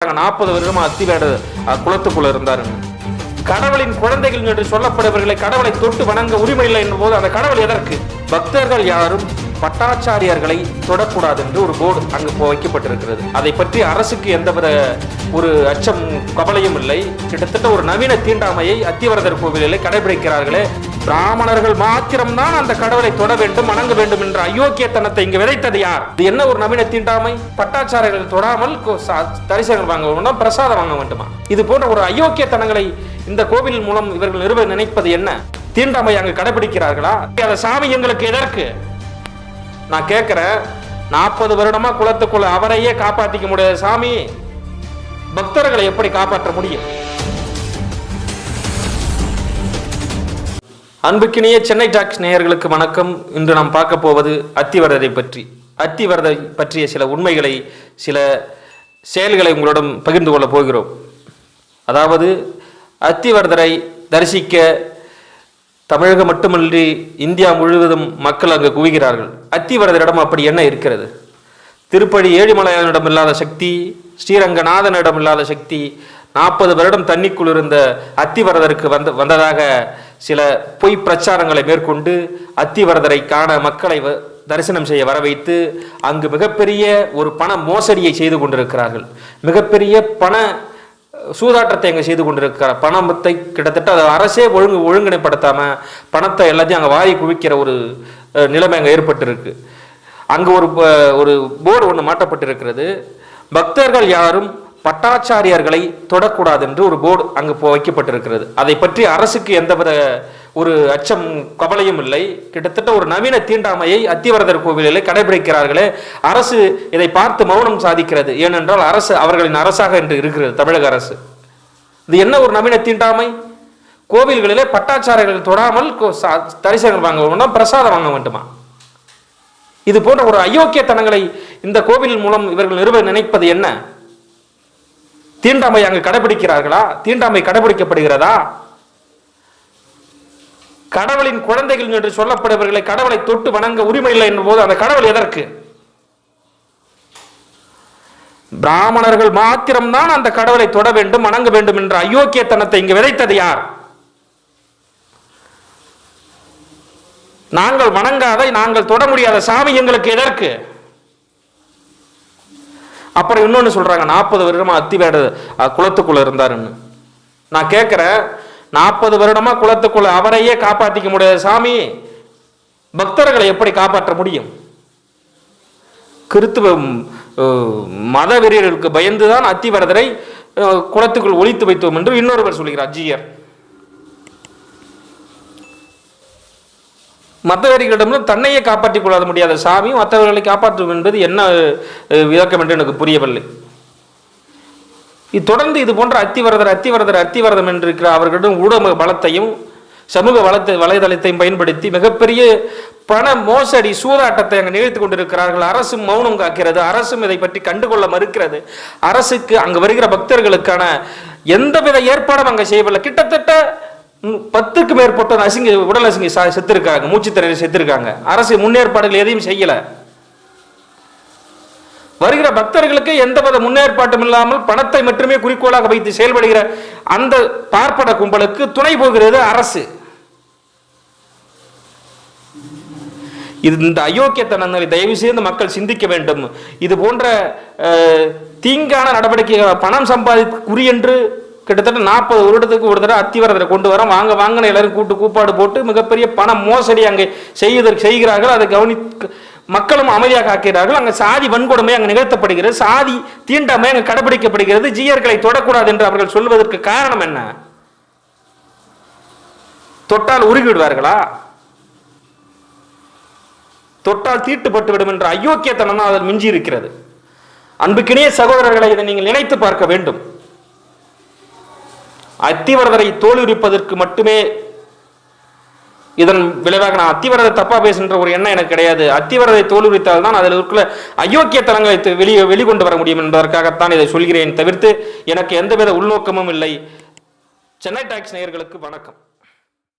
சொல்றாங்க 40 வருடமா அத்திவேட குளத்துக்குள்ள இருந்தாருன்னு. கடவுளின் குழந்தைகள் என்று சொல்லப்படுபவர்களை கடவுளை தொட்டு வணங்க உரிமை இல்லை என்னும் போது அந்த கடவுள் எதற்கு? பக்தர்கள் யாரும் பட்டாச்சாரியர்களை தொடக்கூடாது என்று ஒரு போர்டு அங்கு வைக்கப்பட்டிருக்கிறது. அதை பற்றி அரசுக்கு எந்தவித ஒரு அச்சம் கவலையும் இல்லை. கிட்டத்தட்ட ஒரு நவீன தீண்டாமையை அத்திவரதர் கோவிலில் கடைபிடிக்கிறார்களே. பிராமணர்கள் மாத்திரம்தான் அந்த கடவுளை தொட வேண்டும், வணங்க வேண்டும் என்ற அயோக்கியத்தனத்தை இங்கு விதைத்தது யார்? இது என்ன ஒரு நவீன தீண்டாமை? பட்டாச்சாரியர்கள் தொடாமல் தரிசனங்கள் வாங்க வேண்டும், பிரசாதம் வாங்க வேண்டுமா? இது போன்ற ஒரு அயோக்கியத்தனங்களை இந்த கோவில் மூலம் இவர்கள் நிறுவ நினைப்பது என்ன? தீண்டாமை அங்கு கடைபிடிக்கிறார்களா? அந்த சாமி எங்களுக்கு எதற்கு? நான் கேட்கிறேன், 40 வருடமா குளத்துக்குள்ள அவரையே காப்பாற்றிக்க முடியாத சாமி பக்தர்களை எப்படி காப்பாற்ற முடியும்? அன்புக்கினிய சென்னை டாக்ஸ் நேயர்களுக்கு வணக்கம். இன்று நாம் பார்க்க போவது அத்திவரதை பற்றி. அத்திவரதை பற்றிய சில உண்மைகளை, சில செயல்களை உங்களிடம் பகிர்ந்து கொள்ள போகிறோம். அதாவது அத்திவரதரை தரிசிக்க தமிழகம் மட்டுமன்றி இந்தியா முழுவதும் மக்கள் அங்கு குவிகிறார்கள். அத்திவரதரிடம் அப்படி என்ன இருக்கிறது? திருப்பதி ஏழுமலையானிடம் இல்லாத சக்தி, ஸ்ரீரங்கநாதனிடம் இல்லாத சக்தி 40 வருடம் தண்ணிக்குள் இருந்த அத்திவரதருக்கு வந்ததாக சில பொய் பிரச்சாரங்களை மேற்கொண்டு அத்திவரதரை காண மக்களை தரிசனம் செய்ய வர வைத்து அங்கு மிகப்பெரிய ஒரு பண மோசடியை செய்து கொண்டிருக்கிறார்கள். மிகப்பெரிய பண சூதாட்டத்தை அங்கே செய்து கொண்டிருக்கிறார். பணத்தை கிட்டத்தட்ட அரசே ஒழுங்கிணைப்படுத்தாம பணத்தை எல்லாத்தையும் அங்கே வாரி குவிக்கிற ஒரு நிலைமை அங்கே ஏற்பட்டிருக்கு. அங்கு ஒரு போர்டு ஒன்று மாட்டப்பட்டிருக்கிறது. பக்தர்கள் யாரும் பட்டாச்சாரியர்களை தொடக்கூடாது என்று ஒரு போர்டு அங்கு வைக்கப்பட்டிருக்கிறது. அதை பற்றி அரசுக்கு எந்தவித ஒரு அச்சம் கவலையும் இல்லை. கிட்டத்தட்ட ஒரு நவீன தீண்டாமையை அத்திவரதர் கோவிலில் கடைபிடிக்கிறார்களே. அரசு இதை பார்த்து மௌனம் சாதிக்கிறது. ஏனென்றால் அரசு அவர்களின் அரசாக என்று இருக்கிறது தமிழக அரசு. இது என்ன ஒரு நவீன தீண்டாமை? கோவில்களிலே பட்டாச்சாரியர்கள் தொடாமல் தரிசனங்கள் வாங்க வேண்டுமா, பிரசாதம் வாங்க வேண்டுமா? இது போன்ற ஒரு அயோக்கியத்தனங்களை இந்த கோவில் மூலம் இவர்கள் நிறுவ நினைப்பது என்ன? தீண்டாமை அங்கு கடைபிடிக்கிறார்களா? தீண்டாமை கடைபிடிக்கப்படுகிறதா? கடவுளின் குழந்தைகள் என்று சொல்லப்படுபவர்களை கடவுளை தொட்டு வணங்க உரிமை இல்லை என்னும் போது அந்த கடவுள் எதற்கு? பிராமணர்கள் மாத்திரம்தான் அந்த கடவுளை தொட வேண்டும், வணங்க வேண்டும் என்ற அயோக்கியத்தனத்தை இங்கு விதைத்தது யார்? நாங்கள் வணங்காத, நாங்கள் தொட முடியாத சாமி எங்களுக்கு எதற்கு? அப்புறம் இன்னொன்னு சொல்றாங்க 40 வருடமா அத்திவேட குளத்துக்குள்ள இருந்தாருன்னு. நான் கேட்கிறேன், 40 வருடமா குளத்துக்குள்ள அவரையே காப்பாற்றிக்க முடியாத சாமி பக்தர்களை எப்படி காப்பாற்ற முடியும்? கிறித்துவ மத வெறியர்களுக்கு பயந்துதான் அத்திவரதரை குளத்துக்குள் ஒழித்து வைத்தோம் என்று இன்னொருவர் சொல்கிறார், ஜீயர். மற்றவர்களிடம் தன்னையே காப்பாற்றிக் கொள்ள முடியாத சாமி மற்றவர்களை காப்பாற்றும் என்பது என்ன விளக்கம் என்று எனக்கு புரியவில்லை. தொடர்ந்து இது போன்ற அத்திவரதம் என்று இருக்கிற அவர்களிடம் ஊடக பலத்தையும் சமூக வலைதளத்தையும் பயன்படுத்தி மிகப்பெரிய பண மோசடி சூதாட்டத்தை அங்கு நிகழ்த்து கொண்டிருக்கிறார்கள். அரசும் மௌனம் காக்கிறது. அரசும் இதை பற்றி கண்டுகொள்ள மறுக்கிறது. அரசுக்கு அங்கு வருகிற பக்தர்களுக்கான எந்தவித ஏற்பாடும் அங்கே செய்யவில்லை. கிட்டத்தட்ட 10க்கு மேற்பட்ட உடல் அசிங்கி செத்துருக்காங்க, மூச்சுத்திரையில் செத்துருக்காங்க. அரசு முன்னேற்பாடுகள் எதையும் செய்யல. வருகிற பக்தர்களுக்கு எந்தவித முன்னேற்பாட்டும் இல்லாமல் பணத்தை மட்டுமே குறிக்கோளாக வைத்து செயல்படுகிற அந்த பார்ப்பன கும்பலுக்கு துணை போகிறது அரசு. இந்த அயோக்கியத்தனங்களை தயவு செய்து மக்கள் சிந்திக்க வேண்டும். இது போன்ற தீங்கான நடவடிக்கைகள் பணம் சம்பாதிக்க என்று கிட்டத்தட்ட 40 வருடத்துக்கு ஒரு தடவை அத்திவரதரை கொண்டு வரோம், வாங்கின எல்லாரும் கூப்பாடு போட்டு மிகப்பெரிய பண மோசடி அங்கே செய்கிறார்கள். அதை மக்களும் அமைதியாக ஆக்கிறார்கள். அங்கே சாதி வன்கொடுமை அங்கே நிகழ்த்தப்படுகிறது, சாதி தீண்டாமை அங்கே கடைபிடிக்கப்படுகிறது. ஜீயர்களை தொடக்கூடாது என்று அவர்கள் சொல்வதற்கு காரணம் என்ன? தொட்டால் உருகி விடுவார்களா? தொட்டால் தீட்டுப்பட்டு விடும் என்ற அயோக்கியத்தனம் அதில் மிஞ்சி இருக்கிறது. அன்புக்கினிய சகோதரர்களை இதை நீங்கள் நினைத்து பார்க்க வேண்டும். அத்திவரதரை தோலுரிப்பதற்கு மட்டுமே இதன் விளைவாக நான் அத்திவரதை தப்பா பேசுகின்ற ஒரு எண்ணம் எனக்கு கிடையாது. அத்திவரதை தோலுரித்தால் தான் அதில் இருக்கிற அயோக்கியத்தனங்களை வெளிக்கொண்டு வர முடியும் என்பதற்காகத்தான் இதை சொல்கிறேன். தவிர்த்து எனக்கு எந்தவித உள்நோக்கமும் இல்லை. சென்னை டாக்ஸ் நேயர்களுக்கு வணக்கம்.